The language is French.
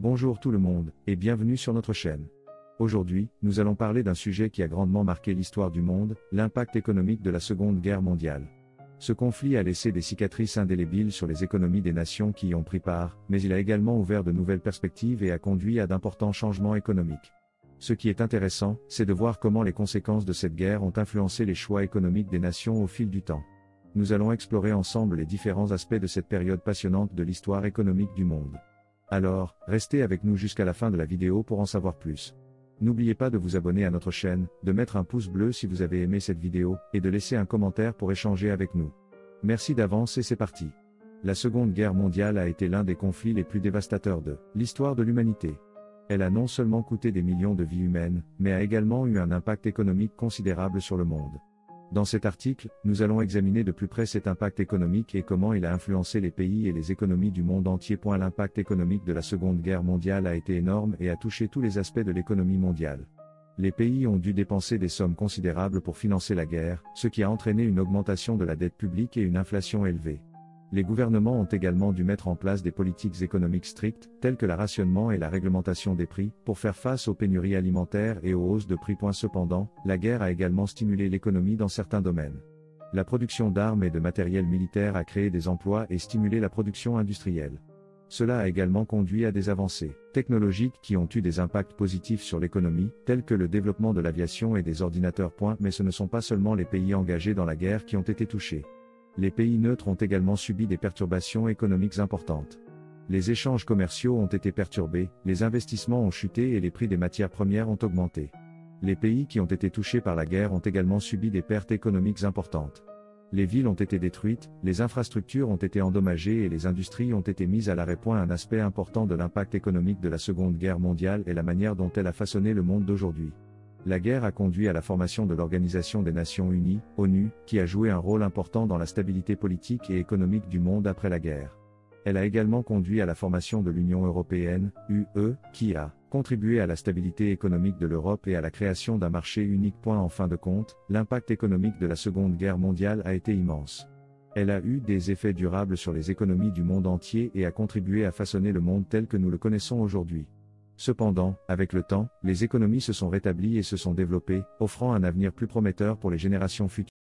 Bonjour tout le monde, et bienvenue sur notre chaîne. Aujourd'hui, nous allons parler d'un sujet qui a grandement marqué l'histoire du monde, l'impact économique de la Seconde Guerre mondiale. Ce conflit a laissé des cicatrices indélébiles sur les économies des nations qui y ont pris part, mais il a également ouvert de nouvelles perspectives et a conduit à d'importants changements économiques. Ce qui est intéressant, c'est de voir comment les conséquences de cette guerre ont influencé les choix économiques des nations au fil du temps. Nous allons explorer ensemble les différents aspects de cette période passionnante de l'histoire économique du monde. Alors, restez avec nous jusqu'à la fin de la vidéo pour en savoir plus. N'oubliez pas de vous abonner à notre chaîne, de mettre un pouce bleu si vous avez aimé cette vidéo, et de laisser un commentaire pour échanger avec nous. Merci d'avance et c'est parti. La Seconde Guerre mondiale a été l'un des conflits les plus dévastateurs de l'histoire de l'humanité. Elle a non seulement coûté des millions de vies humaines, mais a également eu un impact économique considérable sur le monde. Dans cet article, nous allons examiner de plus près cet impact économique et comment il a influencé les pays et les économies du monde entier. L'impact économique de la Seconde Guerre mondiale a été énorme et a touché tous les aspects de l'économie mondiale. Les pays ont dû dépenser des sommes considérables pour financer la guerre, ce qui a entraîné une augmentation de la dette publique et une inflation élevée. Les gouvernements ont également dû mettre en place des politiques économiques strictes, telles que le rationnement et la réglementation des prix, pour faire face aux pénuries alimentaires et aux hausses de prix. Cependant, la guerre a également stimulé l'économie dans certains domaines. La production d'armes et de matériel militaire a créé des emplois et stimulé la production industrielle. Cela a également conduit à des avancées technologiques qui ont eu des impacts positifs sur l'économie, tels que le développement de l'aviation et des ordinateurs. Mais ce ne sont pas seulement les pays engagés dans la guerre qui ont été touchés. Les pays neutres ont également subi des perturbations économiques importantes. Les échanges commerciaux ont été perturbés, les investissements ont chuté et les prix des matières premières ont augmenté. Les pays qui ont été touchés par la guerre ont également subi des pertes économiques importantes. Les villes ont été détruites, les infrastructures ont été endommagées et les industries ont été mises à l'arrêt. Un aspect important de l'impact économique de la Seconde Guerre mondiale est la manière dont elle a façonné le monde d'aujourd'hui. La guerre a conduit à la formation de l'Organisation des Nations Unies, ONU, qui a joué un rôle important dans la stabilité politique et économique du monde après la guerre. Elle a également conduit à la formation de l'Union européenne, UE, qui a contribué à la stabilité économique de l'Europe et à la création d'un marché unique. En fin de compte, l'impact économique de la Seconde Guerre mondiale a été immense. Elle a eu des effets durables sur les économies du monde entier et a contribué à façonner le monde tel que nous le connaissons aujourd'hui. Cependant, avec le temps, les économies se sont rétablies et se sont développées, offrant un avenir plus prometteur pour les générations futures.